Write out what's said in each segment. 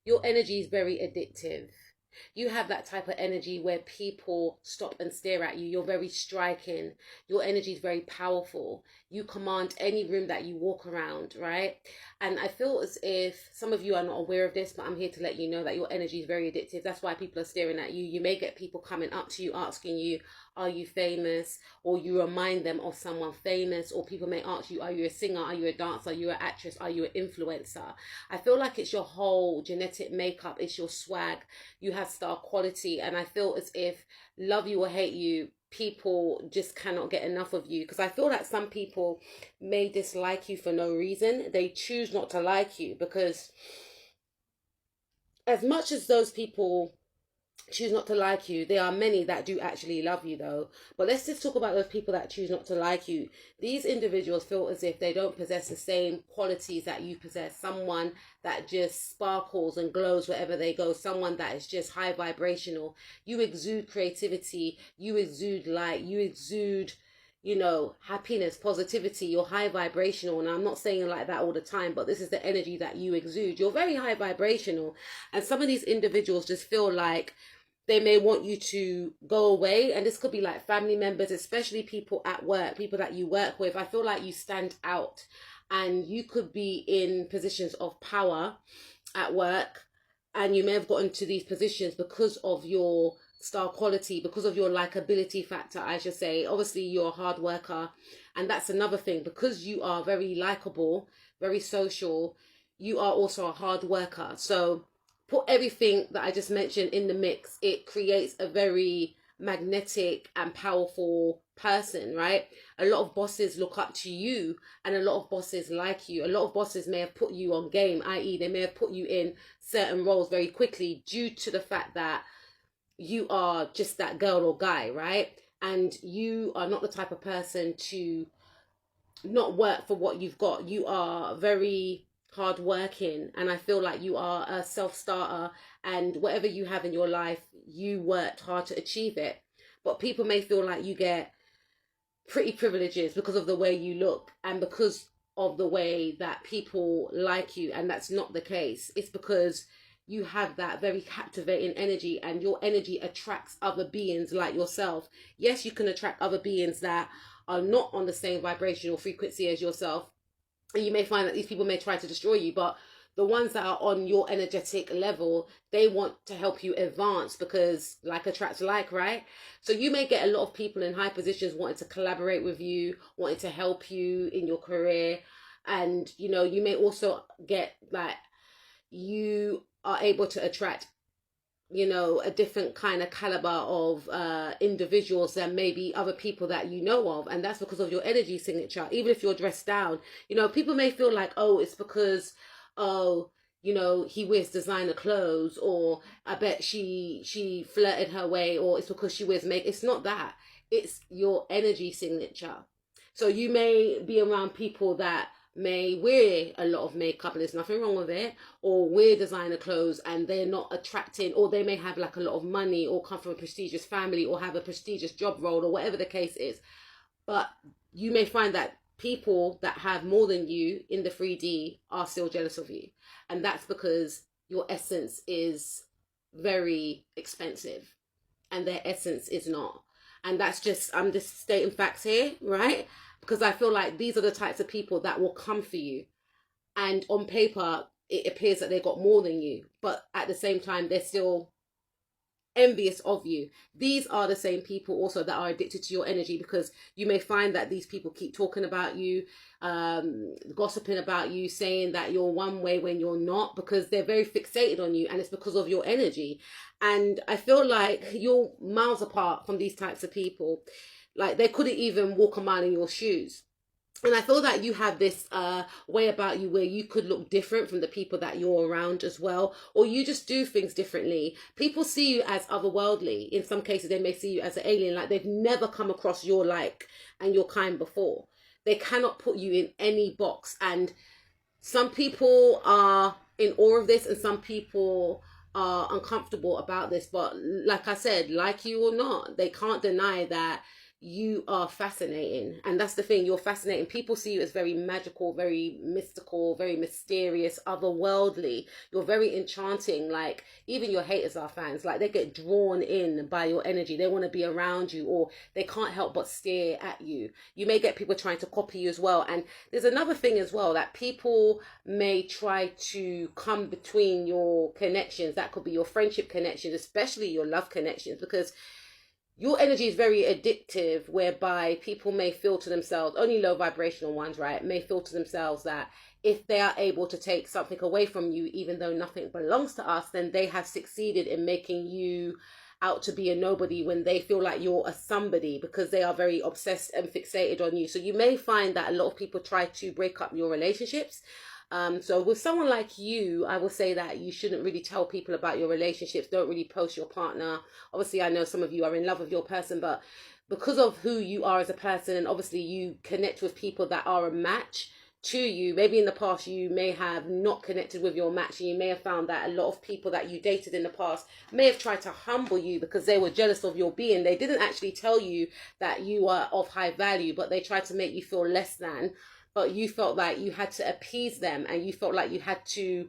Your energy is very addictive. You have that type of energy where people stop and stare at you. You're very striking. Your energy is very powerful. You command any room that you walk around, right? And I feel as if some of you are not aware of this, but I'm here to let you know that your energy is very addictive. That's why people are staring at you. You may get people coming up to you asking you, are you famous? Or you remind them of someone famous. Or people may ask you, are you a singer? Are you a dancer? Are you an actress? Are you an influencer? I feel like it's your whole genetic makeup. It's your swag. You have star quality, and I feel as if, love you or hate you, people just cannot get enough of you, because I feel like some people may dislike you for no reason. They choose not to like you because as much as those people choose not to like you, there are many that do actually love you though. But let's just talk about those people that choose not to like you. These individuals feel as if they don't possess the same qualities that you possess. Someone that just sparkles and glows wherever they go. Someone that is just high vibrational. You exude creativity. You exude light. You exude, you know, happiness, positivity. You're high vibrational. And I'm not saying it like that all the time, but this is the energy that you exude. You're very high vibrational. And some of these individuals just feel like they may want you to go away. And this could be like family members, especially people at work, people that you work with. I feel like you stand out and you could be in positions of power at work. And you may have gotten to these positions because of your star quality, because of your likability factor, I should say. Obviously, you're a hard worker. And that's another thing. Because you are very likable, very social, you are also a hard worker. So put everything that I just mentioned in the mix. It creates a very magnetic and powerful person, right? A lot of bosses look up to you and a lot of bosses like you. A lot of bosses may have put you on game, i.e. they may have put you in certain roles very quickly due to the fact that you are just that girl or guy, right? And you are not the type of person to not work for what you've got. You are very hard working, and I feel like you are a self-starter, and whatever you have in your life, you worked hard to achieve it. But people may feel like you get pretty privileges because of the way you look and because of the way that people like you, and that's not the case. It's because you have that very captivating energy, and your energy attracts other beings like yourself. Yes, you can attract other beings that are not on the same vibrational frequency as yourself, and you may find that these people may try to destroy you, but the ones that are on your energetic level, they want to help you advance, because like attracts like, right? So you may get a lot of people in high positions wanting to collaborate with you, wanting to help you in your career. And, you know, you may also get like, you are able to attract, you know, a different kind of caliber of individuals than maybe other people that you know of. And that's because of your energy signature. Even if you're dressed down, you know, people may feel like, oh, it's because, oh, you know, he wears designer clothes, or I bet she flirted her way, or it's because she wears makeup. It's not that. It's your energy signature. So you may be around people that may wear a lot of makeup, and there's nothing wrong with it, or wear designer clothes and they're not attracting, or they may have like a lot of money, or come from a prestigious family, or have a prestigious job role, or whatever the case is. But you may find that people that have more than you in the 3D are still jealous of you, and that's because your essence is very expensive and their essence is not. And that's just, I'm just stating facts here, right? Because I feel like these are the types of people that will come for you. And on paper, it appears that they got more than you. But at the same time, they're still envious of you. These are the same people also that are addicted to your energy, because you may find that these people keep talking about you, gossiping about you, saying that you're one way when you're not, because they're very fixated on you, and it's because of your energy. And I feel like you're miles apart from these types of people. Like, they couldn't even walk a mile in your shoes. And I feel that you have this way about you where you could look different from the people that you're around as well, or you just do things differently. People see you as otherworldly. In some cases, they may see you as an alien, like they've never come across your like and your kind before. They cannot put you in any box. And some people are in awe of this, and some people are uncomfortable about this. But like I said, like you or not, they can't deny that you are fascinating. And that's the thing, you're fascinating. People see you as very magical, very mystical, very mysterious, otherworldly. You're very enchanting. Like, even your haters are fans. Like, they get drawn in by your energy. They want to be around you, or they can't help but stare at you. You may get people trying to copy you as well. And there's another thing as well, that people may try to come between your connections. That could be your friendship connections, especially your love connections, because your energy is very addictive, whereby people may feel to themselves, only low vibrational ones, right, may feel to themselves that if they are able to take something away from you, even though nothing belongs to us, then they have succeeded in making you out to be a nobody, when they feel like you're a somebody, because they are very obsessed and fixated on you. So you may find that a lot of people try to break up your relationships. So with someone like you, I will say that you shouldn't really tell people about your relationships. Don't really post your partner. Obviously, I know some of you are in love with your person, but because of who you are as a person, and obviously you connect with people that are a match to you, maybe in the past you may have not connected with your match, and you may have found that a lot of people that you dated in the past may have tried to humble you because they were jealous of your being. They didn't actually tell you that you are of high value, but they tried to make you feel less than. But you felt like you had to appease them, and you felt like you had to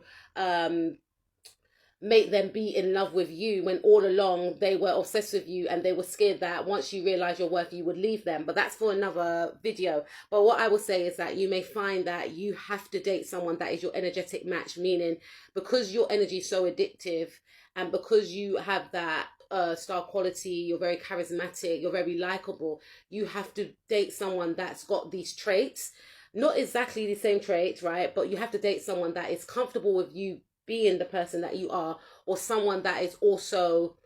make them be in love with you, when all along they were obsessed with you, and they were scared that once you realize your worth, you would leave them. But that's for another video. But what I will say is that you may find that you have to date someone that is your energetic match, meaning because your energy is so addictive, and because you have that star quality, you're very charismatic, you're very likable, you have to date someone that's got these traits. Not exactly the same traits, right? But you have to date someone that is comfortable with you being the person that you are, or someone that is also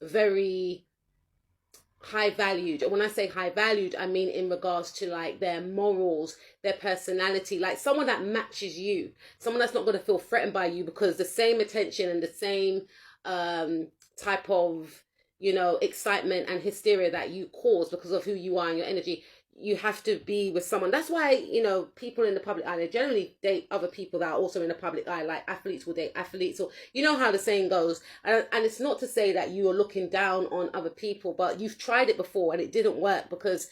very high valued. And when I say high valued, I mean in regards to like their morals, their personality, like someone that matches you, someone that's not going to feel threatened by you, because the same attention and the same type of, you know, excitement and hysteria that you cause because of who you are and your energy, you have to be with someone. That's why, you know, people in the public eye, they generally date other people that are also in the public eye. Like athletes will date athletes, or you know how the saying goes. And it's not to say that you are looking down on other people, but you've tried it before and it didn't work, because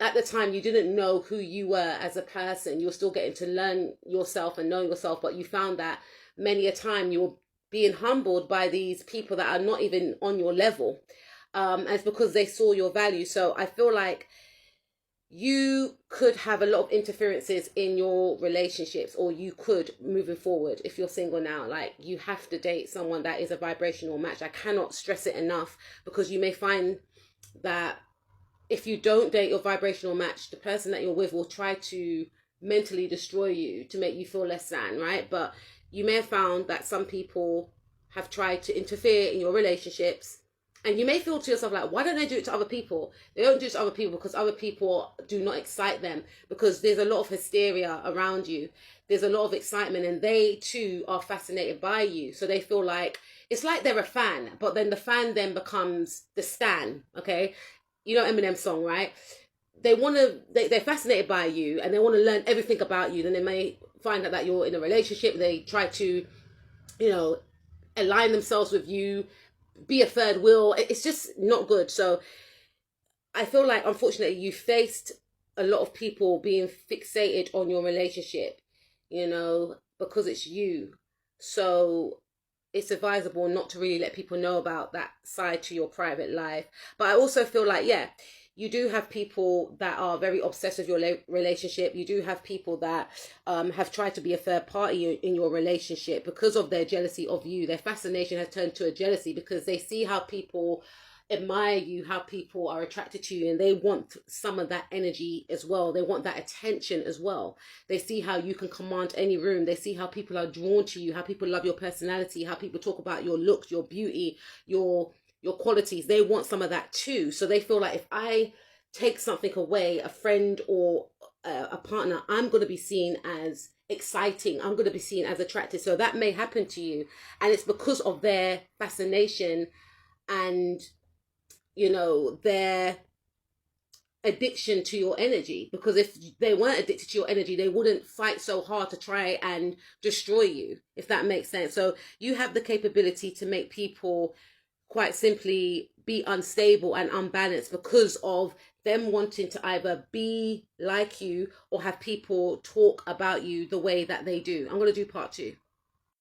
at the time you didn't know who you were as a person. You're still getting to learn yourself and know yourself, but you found that many a time you were being humbled by these people that are not even on your level. And it's because they saw your value. So I feel like you could have a lot of interferences in your relationships, or you could moving forward. If you're single now, like, you have to date someone that is a vibrational match. I cannot stress it enough, because you may find that if you don't date your vibrational match, the person that you're with will try to mentally destroy you to make you feel less than, right? But you may have found that some people have tried to interfere in your relationships. And you may feel to yourself like, why don't they do it to other people? They don't do it to other people because other people do not excite them, because there's a lot of hysteria around you. There's a lot of excitement, and they too are fascinated by you. So they feel like, it's like they're a fan, but then the fan then becomes the stan, okay? You know Eminem's song, right? They're fascinated by you, and they want to learn everything about you. Then they may find out that you're in a relationship. They try to, you know, align themselves with you, be a third wheel. It's just not good. So I feel like, unfortunately, you faced a lot of people being fixated on your relationship, you know, because it's you. So it's advisable not to really let people know about that side to your private life. But I also feel like, yeah, you do have people that are very obsessed with your relationship. You do have people that have tried to be a third party in your relationship because of their jealousy of you. Their fascination has turned to a jealousy because they see how people admire you, how people are attracted to you, and they want some of that energy as well. They want that attention as well. They see how you can command any room. They see how people are drawn to you, how people love your personality, how people talk about your looks, your beauty, your qualities. They want some of that too. So they feel like, if I take something away, a friend or a partner, I'm going to be seen as exciting. I'm going to be seen as attractive. So that may happen to you. And it's because of their fascination and, you know, their addiction to your energy. Because if they weren't addicted to your energy, they wouldn't fight so hard to try and destroy you, if that makes sense. So you have the capability to make people quite simply be unstable and unbalanced because of them wanting to either be like you or have people talk about you the way that they do. I'm going to do part 2.